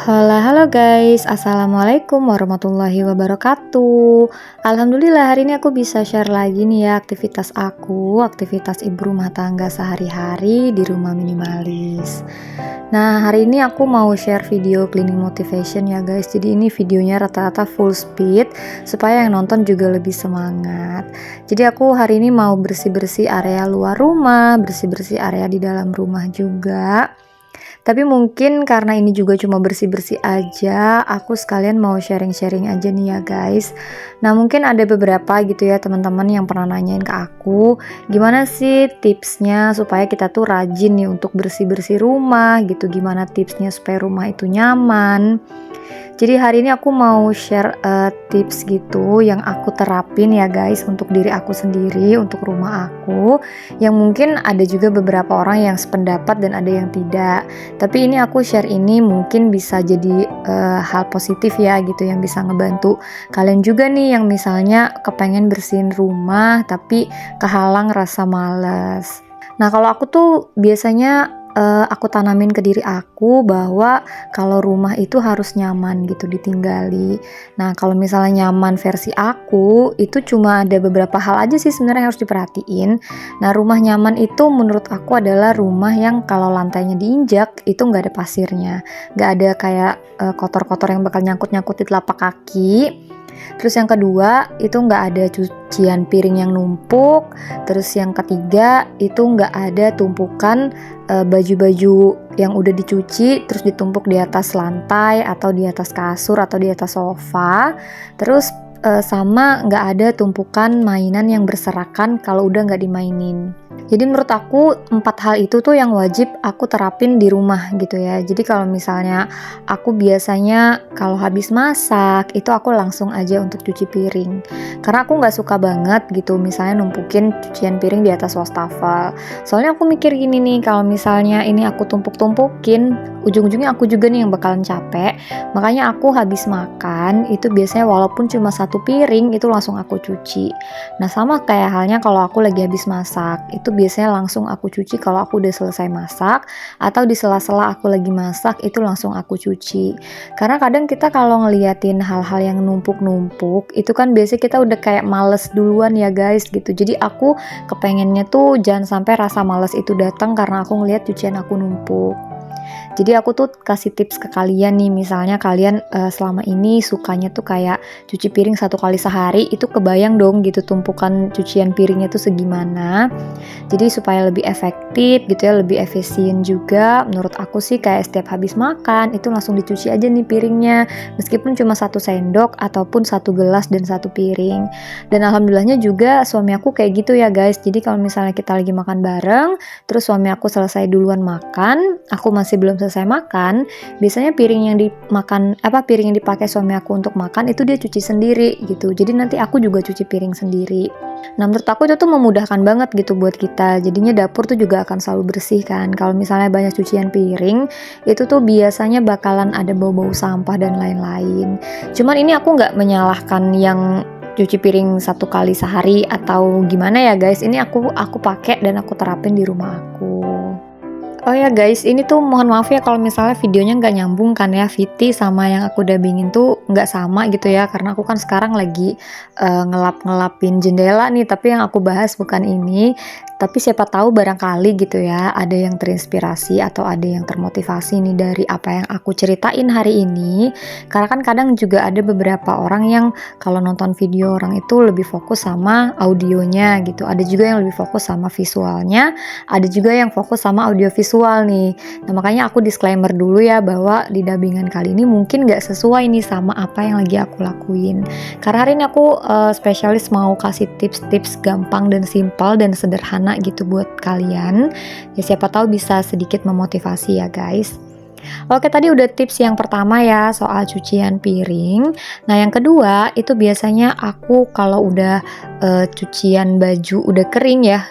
Halo, halo guys, Assalamualaikum warahmatullahi wabarakatuh. Alhamdulillah hari ini aku bisa share lagi nih ya aktivitas ibu rumah tangga sehari-hari di rumah minimalis. Nah, hari ini aku mau share video cleaning motivation ya guys. Jadi ini videonya rata-rata full speed supaya yang nonton juga lebih semangat. Jadi aku hari ini mau bersih-bersih area luar rumah, bersih-bersih area di dalam rumah juga. Tapi mungkin karena ini juga cuma bersih-bersih aja, aku sekalian mau sharing-sharing aja nih ya guys. Nah, mungkin ada beberapa gitu ya teman-teman yang pernah nanyain ke aku, gimana sih tipsnya supaya kita tuh rajin nih untuk bersih-bersih rumah gitu, gimana tipsnya supaya rumah itu nyaman. Jadi hari ini aku mau share tips gitu yang aku terapin ya guys untuk diri aku sendiri, untuk rumah aku, yang mungkin ada juga beberapa orang yang sependapat dan ada yang tidak. Tapi ini aku share ini mungkin bisa jadi hal positif ya gitu, yang bisa ngebantu kalian juga nih yang misalnya kepengen bersihin rumah tapi kehalang rasa malas. Nah, kalau aku tuh biasanya aku tanamin ke diri aku bahwa kalau rumah itu harus nyaman gitu ditinggali. Nah, kalau misalnya nyaman versi aku, itu cuma ada beberapa hal aja sih sebenarnya yang harus diperhatiin. Nah, rumah nyaman itu menurut aku adalah rumah yang kalau lantainya diinjak itu nggak ada pasirnya, nggak ada kayak kotor-kotor yang bakal nyangkut-nyangkut di telapak kaki. Terus yang kedua itu nggak ada cucian piring yang numpuk. Terus yang ketiga itu nggak ada tumpukan baju-baju yang udah dicuci terus ditumpuk di atas lantai atau di atas kasur atau di atas sofa. Terus sama nggak ada tumpukan mainan yang berserakan kalau udah nggak dimainin. Jadi menurut aku 4 hal itu tuh yang wajib aku terapin di rumah gitu ya. Jadi kalau misalnya aku biasanya kalau habis masak itu aku langsung aja untuk cuci piring. Karena aku nggak suka banget gitu misalnya numpukin cucian piring di atas wastafel. Soalnya aku mikir gini nih, kalau misalnya ini aku tumpuk-tumpukin, ujung-ujungnya aku juga nih yang bakalan capek. Makanya aku habis makan itu biasanya walaupun cuma 1 piring itu langsung aku cuci. Nah, sama kayak halnya kalau aku lagi habis masak, itu biasanya langsung aku cuci kalau aku udah selesai masak, atau di sela-sela aku lagi masak itu langsung aku cuci. Karena kadang kita kalau ngeliatin hal-hal yang numpuk-numpuk itu kan biasanya kita udah kayak males duluan ya guys gitu. Jadi aku kepengennya tuh jangan sampai rasa males itu datang karena aku ngeliat cucian aku numpuk. Jadi aku tuh kasih tips ke kalian nih, misalnya kalian selama ini sukanya tuh kayak cuci piring 1 kali sehari, itu kebayang dong gitu tumpukan cucian piringnya tuh segimana. Jadi supaya lebih efektif gitu ya, lebih efisien juga, menurut aku sih kayak setiap habis makan itu langsung dicuci aja nih piringnya, meskipun cuma 1 sendok ataupun 1 gelas dan 1 piring. Dan alhamdulillahnya juga suami aku kayak gitu ya guys. Jadi kalau misalnya kita lagi makan bareng, terus suami aku selesai duluan makan, aku masih belum selesai makan, biasanya piring yang dipakai suami aku untuk makan itu dia cuci sendiri gitu. Jadi nanti aku juga cuci piring sendiri. Nah, menurut aku itu tuh memudahkan banget gitu buat kita. Jadinya dapur tuh juga akan selalu bersih kan. Kalau misalnya banyak cucian piring, itu tuh biasanya bakalan ada bau-bau sampah dan lain-lain. Cuman ini aku nggak menyalahkan yang cuci piring 1 kali sehari atau gimana ya guys. Ini aku pakai dan aku terapin di rumah aku. Oh ya guys, ini tuh mohon maaf ya kalau misalnya videonya nggak nyambung kan ya, VT sama yang aku dubbingin tuh nggak sama gitu ya, karena aku kan sekarang lagi ngelap-ngelapin jendela nih, tapi yang aku bahas bukan ini. Tapi siapa tahu barangkali gitu ya, ada yang terinspirasi atau ada yang termotivasi nih dari apa yang aku ceritain hari ini. Karena kan kadang juga ada beberapa orang yang kalau nonton video orang itu lebih fokus sama audionya gitu. Ada juga yang lebih fokus sama visualnya, ada juga yang fokus sama audio visual nih. Nah, makanya aku disclaimer dulu ya bahwa di dubbingan kali ini mungkin gak sesuai nih sama apa yang lagi aku lakuin. Karena hari ini aku spesialis mau kasih tips-tips gampang dan simpel dan sederhana gitu buat kalian. Ya siapa tahu bisa sedikit memotivasi ya guys. Oke, tadi udah tips yang pertama ya soal cucian piring. Nah, yang kedua itu biasanya aku kalau udah cucian baju udah kering ya,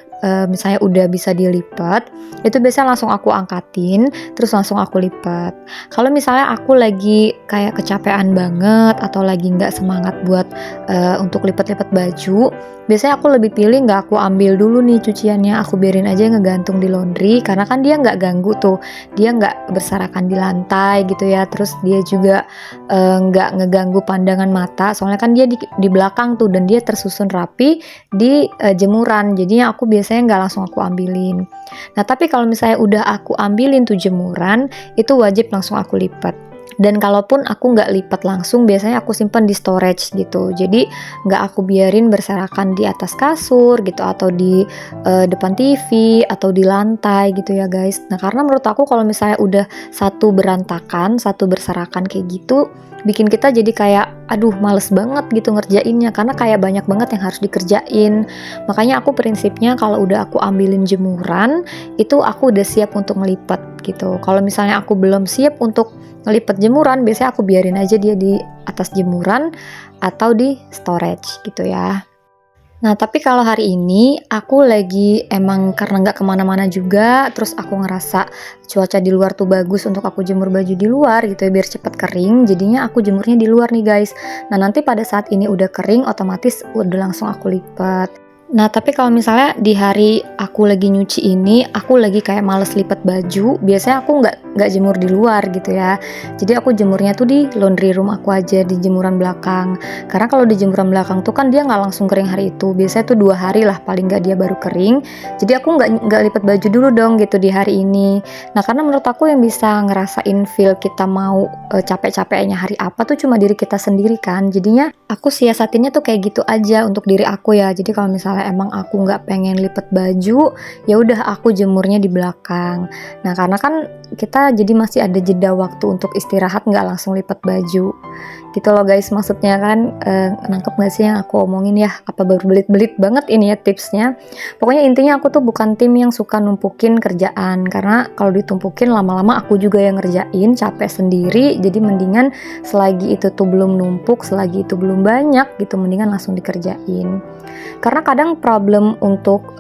misalnya udah bisa dilipat, itu biasanya langsung aku angkatin, terus langsung aku lipat. Kalau misalnya aku lagi kayak kecapean banget atau lagi nggak semangat buat untuk lipat-lipat baju, biasanya aku lebih pilih nggak aku ambil dulu nih cuciannya, aku biarin aja ngegantung di laundry, karena kan dia nggak ganggu tuh, dia nggak berserakan di lantai gitu ya, terus dia juga nggak ngeganggu pandangan mata, soalnya kan dia di belakang tuh dan dia tersusun rapi di jemuran, jadinya aku biasanya nggak langsung aku ambilin. Nah tapi kalau misalnya udah aku ambilin tuh jemuran, itu wajib langsung aku lipat. Dan kalaupun aku nggak lipat langsung, biasanya aku simpan di storage gitu, jadi nggak aku biarin berserakan di atas kasur gitu, atau di depan TV, atau di lantai gitu ya guys. Nah karena menurut aku kalau misalnya udah satu berantakan, satu berserakan kayak gitu, bikin kita jadi kayak aduh males banget gitu ngerjainnya, karena kayak banyak banget yang harus dikerjain. Makanya aku prinsipnya kalau udah aku ambilin jemuran, itu aku udah siap untuk ngelipat gitu. Kalau misalnya aku belum siap untuk ngelipat jemuran, biasanya aku biarin aja dia di atas jemuran atau di storage gitu ya. Nah tapi kalau hari ini aku lagi emang karena nggak kemana-mana juga, terus aku ngerasa cuaca di luar tuh bagus untuk aku jemur baju di luar gitu ya, biar cepet kering, jadinya aku jemurnya di luar nih guys. Nah nanti pada saat ini udah kering, otomatis udah langsung aku lipat. Nah tapi kalau misalnya di hari aku lagi nyuci ini, aku lagi kayak males lipat baju, biasanya aku nggak jemur di luar gitu ya. Jadi aku jemurnya tuh di laundry room aku aja, di jemuran belakang. Karena kalau di jemuran belakang tuh kan dia nggak langsung kering hari itu, biasanya tuh 2 hari lah paling nggak dia baru kering. Jadi aku nggak lipat baju dulu dong gitu di hari ini. Nah karena menurut aku yang bisa ngerasain feel kita mau capek-capeknya hari apa tuh cuma diri kita sendiri kan. Jadinya aku siasatinnya tuh kayak gitu aja untuk diri aku ya. Jadi kalau misalnya emang aku nggak pengen lipat baju, ya udah aku jemurnya di belakang. Nah karena kan kita jadi masih ada jeda waktu untuk istirahat, nggak langsung lipat baju gitu loh guys. Maksudnya kan nangkep nggak sih yang aku omongin ya? Apa baru belit-belit banget ini ya tipsnya? Pokoknya intinya aku tuh bukan tim yang suka numpukin kerjaan, karena kalau ditumpukin lama-lama aku juga yang ngerjain, capek sendiri. Jadi mendingan selagi itu tuh belum numpuk, selagi itu belum banyak gitu, mendingan langsung dikerjain. Karena kadang problem untuk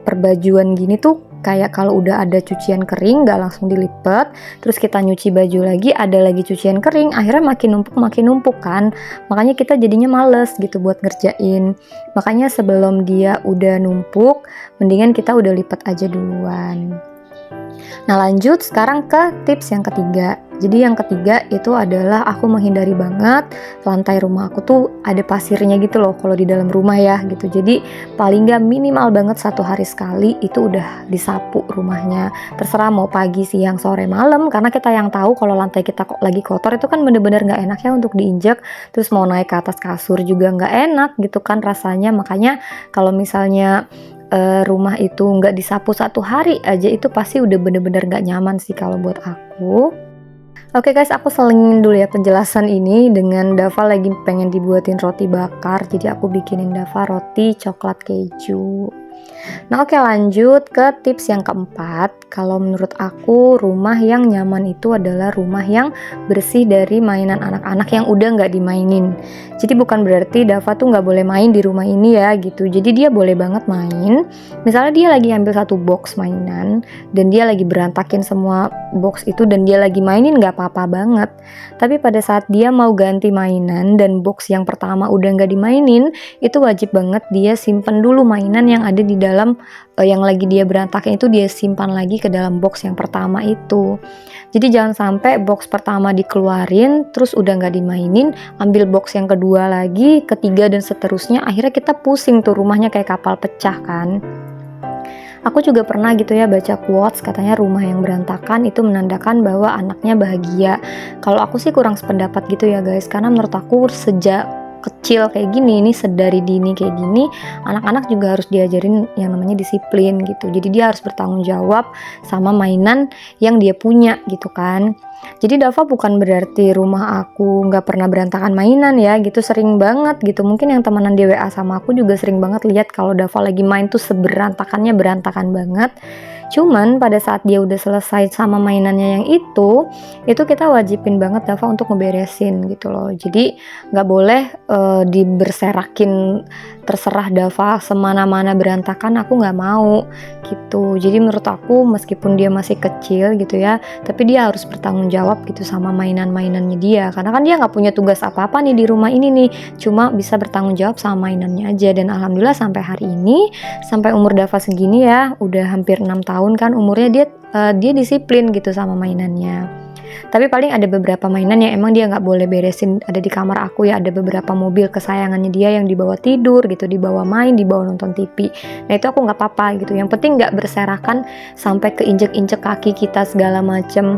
perbajuan gini tuh kayak kalau udah ada cucian kering gak langsung dilipat, terus kita nyuci baju lagi, ada lagi cucian kering, akhirnya makin numpuk kan. Makanya kita jadinya males gitu buat ngerjain. Makanya sebelum dia udah numpuk, mendingan kita udah lipat aja duluan. Nah lanjut sekarang ke tips yang ketiga. Jadi yang ketiga itu adalah aku menghindari banget lantai rumah aku tuh ada pasirnya gitu loh kalau di dalam rumah ya gitu. Jadi paling gak minimal banget 1 hari sekali itu udah disapu rumahnya. Terserah mau pagi, siang, sore, malam, karena kita yang tahu kalau lantai kita kok lagi kotor itu kan bener-bener gak enak ya untuk diinjak. Terus mau naik ke atas kasur juga gak enak gitu kan rasanya. Makanya kalau misalnya rumah itu nggak disapu 1 hari aja, itu pasti udah bener-bener nggak nyaman sih kalau buat aku. Oke guys, aku selingin dulu ya penjelasan ini dengan Dava lagi pengen dibuatin roti bakar, jadi aku bikinin Dava roti coklat keju. Nah oke, lanjut ke tips yang keempat. Kalau menurut aku rumah yang nyaman itu adalah rumah yang bersih dari mainan anak-anak yang udah nggak dimainin. Jadi bukan berarti Dava tuh nggak boleh main di rumah ini ya gitu. Jadi dia boleh banget main. Misalnya dia lagi ambil 1 box mainan dan dia lagi berantakin semua box itu dan dia lagi mainin, nggak apa-apa banget. Tapi pada saat dia mau ganti mainan dan box yang pertama udah nggak dimainin, itu wajib banget dia simpen dulu mainan yang ada di dalam yang lagi dia berantakin itu, dia simpan lagi ke dalam box yang pertama itu. Jadi jangan sampai box pertama dikeluarin terus udah nggak dimainin, ambil box yang kedua lagi, ketiga dan seterusnya, akhirnya kita pusing tuh, rumahnya kayak kapal pecah kan. Aku juga pernah gitu ya baca quotes, katanya rumah yang berantakan itu menandakan bahwa anaknya bahagia. Kalau aku sih kurang sependapat gitu ya guys, karena menurut aku sejak kecil kayak gini, ini sedari dini kayak gini, anak-anak juga harus diajarin yang namanya disiplin gitu. Jadi dia harus bertanggung jawab sama mainan yang dia punya gitu kan. Jadi Dava bukan berarti rumah aku nggak pernah berantakan mainan ya gitu, sering banget gitu. Mungkin yang temenan di WA sama aku juga sering banget lihat kalau Dava lagi main tuh seberantakannya berantakan banget. Cuman pada saat dia udah selesai sama mainannya yang itu kita wajibin banget Dava untuk ngeberesin gitu loh. Jadi nggak boleh diberserakin, terserah Dava semana-mana berantakan, aku nggak mau gitu. Jadi menurut aku meskipun dia masih kecil gitu ya, tapi dia harus bertanggung jawab gitu sama mainan-mainannya dia, karena kan dia nggak punya tugas apa-apa nih di rumah ini nih, cuma bisa bertanggung jawab sama mainannya aja. Dan alhamdulillah sampai hari ini, sampai umur Dava segini ya, udah hampir 6 tahun kan umurnya, dia disiplin gitu sama mainannya. Tapi paling ada beberapa mainan yang emang dia nggak boleh beresin ada di kamar aku ya. Ada beberapa mobil kesayangannya dia yang dibawa tidur gitu, dibawa main, dibawa nonton TV. Nah itu aku nggak apa-apa gitu, yang penting nggak berserakan sampai keinjek-injek kaki kita segala macem.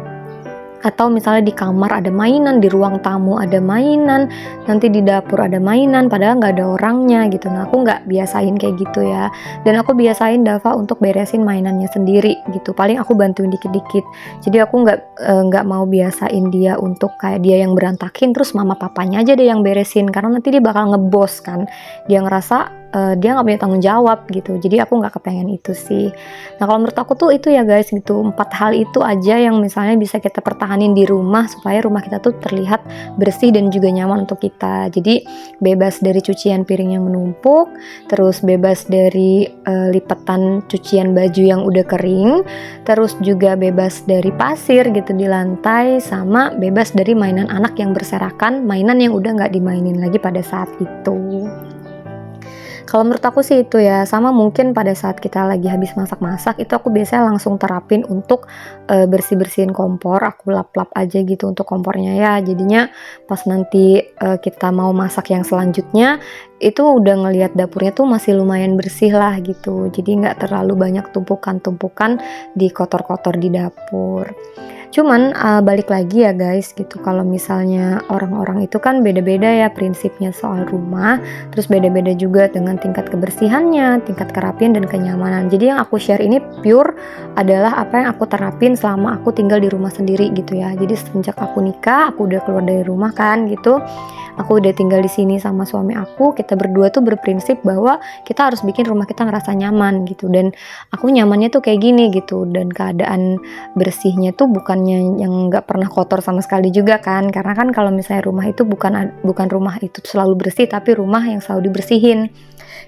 Atau misalnya di kamar ada mainan, di ruang tamu ada mainan, nanti di dapur ada mainan, padahal nggak ada orangnya gitu. Nah aku nggak biasain kayak gitu ya. Dan aku biasain Dava untuk beresin mainannya sendiri gitu. Paling aku bantuin dikit-dikit. Jadi aku nggak mau biasain dia untuk kayak dia yang berantakin, terus mama papanya aja deh yang beresin, karena nanti dia bakal ngebos kan. Dia ngerasa dia nggak punya tanggung jawab gitu. Jadi aku nggak kepengen itu sih. Nah kalau menurut aku tuh itu ya guys gitu, 4 hal itu aja yang misalnya bisa kita pertahanin di rumah supaya rumah kita tuh terlihat bersih dan juga nyaman untuk kita. Jadi bebas dari cucian piring yang menumpuk, terus bebas dari lipatan cucian baju yang udah kering, terus juga bebas dari pasir gitu di lantai, sama bebas dari mainan anak yang berserakan, mainan yang udah nggak dimainin lagi pada saat itu. Kalau menurut aku sih itu ya, sama mungkin pada saat kita lagi habis masak-masak itu aku biasanya langsung terapin untuk bersih-bersihin kompor, aku lap-lap aja gitu untuk kompornya ya. Jadinya pas nanti kita mau masak yang selanjutnya itu udah ngelihat dapurnya tuh masih lumayan bersih lah gitu. Jadi nggak terlalu banyak tumpukan-tumpukan di kotor-kotor di dapur. Cuman balik lagi ya guys gitu, kalau misalnya orang-orang itu kan beda-beda ya prinsipnya soal rumah, terus beda-beda juga dengan tingkat kebersihannya, tingkat kerapian dan kenyamanan. Jadi yang aku share ini pure adalah apa yang aku terapin selama aku tinggal di rumah sendiri gitu ya. Jadi semenjak aku nikah, aku udah keluar dari rumah kan gitu, aku udah tinggal di sini sama suami aku, kita berdua tuh berprinsip bahwa kita harus bikin rumah kita ngerasa nyaman gitu. Dan aku nyamannya tuh kayak gini gitu, dan keadaan bersihnya tuh bukannya yang nggak pernah kotor sama sekali juga kan, karena kan kalau misalnya rumah itu bukan rumah itu selalu bersih, tapi rumah yang selalu dibersihin.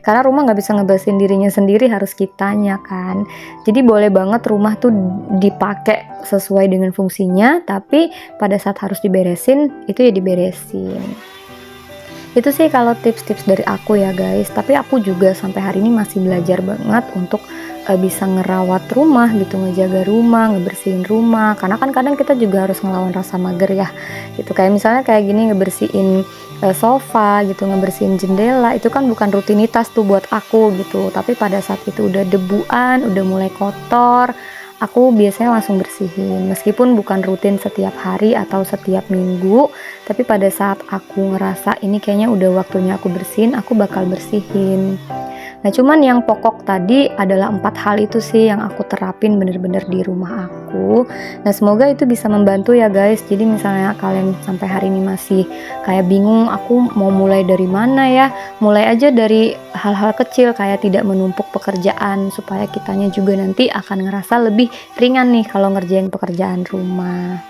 Karena rumah nggak bisa ngebersihin dirinya sendiri, harus kitanya kan. Jadi boleh banget rumah tuh dipakai sesuai dengan fungsinya, tapi pada saat harus diberesin itu ya diberesin. Itu sih kalau tips-tips dari aku ya guys. Tapi aku juga sampai hari ini masih belajar banget untuk bisa ngerawat rumah gitu, ngejaga rumah, ngebersihin rumah, karena kan kadang kita juga harus ngelawan rasa mager ya gitu. Kayak misalnya kayak gini, ngebersihin sofa gitu, ngebersihin jendela, itu kan bukan rutinitas tuh buat aku gitu. Tapi pada saat itu udah debuan, udah mulai kotor, aku biasanya langsung bersihin, meskipun bukan rutin setiap hari atau setiap minggu, tapi pada saat aku ngerasa ini kayaknya udah waktunya aku bersihin, aku bakal bersihin. Nah cuman yang pokok tadi adalah 4 hal itu sih yang aku terapin bener-bener di rumah aku. Nah semoga itu bisa membantu ya guys. Jadi misalnya kalian sampai hari ini masih kayak bingung aku mau mulai dari mana ya, mulai aja dari hal-hal kecil kayak tidak menumpuk pekerjaan, supaya kitanya juga nanti akan ngerasa lebih ringan nih kalau ngerjain pekerjaan rumah.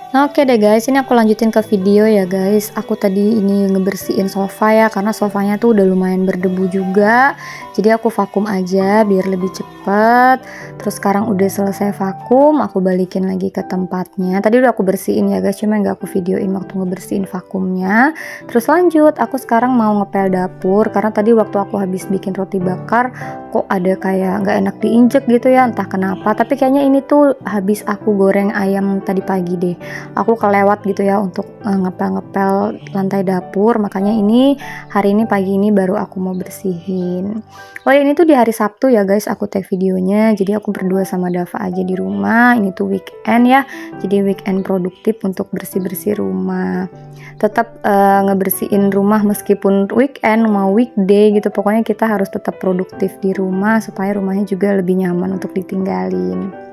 Nah, oke deh guys, ini aku lanjutin ke video ya guys. Aku tadi ini ngebersihin sofa ya, karena sofanya tuh udah lumayan berdebu juga. Jadi aku vakum aja biar lebih cepet. Terus sekarang udah selesai vakum, aku balikin lagi ke tempatnya. Tadi udah aku bersihin ya guys, cuma nggak aku videoin waktu ngebersihin vakumnya. Terus lanjut, aku sekarang mau ngepel dapur, karena tadi waktu aku habis bikin roti bakar, kok ada kayak nggak enak diinjek gitu ya, entah kenapa. Tapi kayaknya ini tuh habis aku goreng ayam tadi pagi deh. Aku kelewat gitu ya untuk ngepel-ngepel lantai dapur, makanya hari ini pagi ini baru aku mau bersihin. Oh ya, ini tuh di hari Sabtu ya guys aku take videonya, jadi aku berdua sama Dava aja di rumah. Ini tuh weekend ya, jadi weekend produktif untuk bersih-bersih rumah. Tetap ngebersihin rumah meskipun weekend mau weekday gitu, pokoknya kita harus tetap produktif di rumah supaya rumahnya juga lebih nyaman untuk ditinggalin.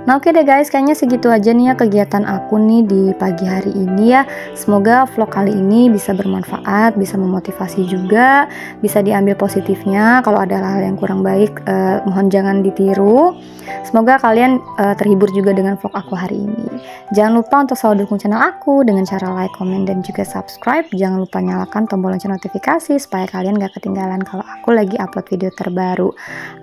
Nah oke deh guys, kayaknya segitu aja nih ya kegiatan aku nih di pagi hari ini ya. Semoga vlog kali ini bisa bermanfaat, bisa memotivasi juga, bisa diambil positifnya. Kalau ada hal yang kurang baik, mohon jangan ditiru. Semoga kalian terhibur juga dengan vlog aku hari ini. Jangan lupa untuk selalu dukung channel aku dengan cara like, komen, dan juga subscribe. Jangan lupa nyalakan tombol lonceng notifikasi supaya kalian gak ketinggalan kalau aku lagi upload video terbaru.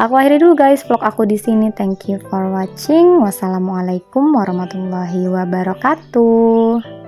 Aku akhiri dulu guys vlog aku di sini. Thank you for watching. Wassalamualaikum warahmatullahi wabarakatuh.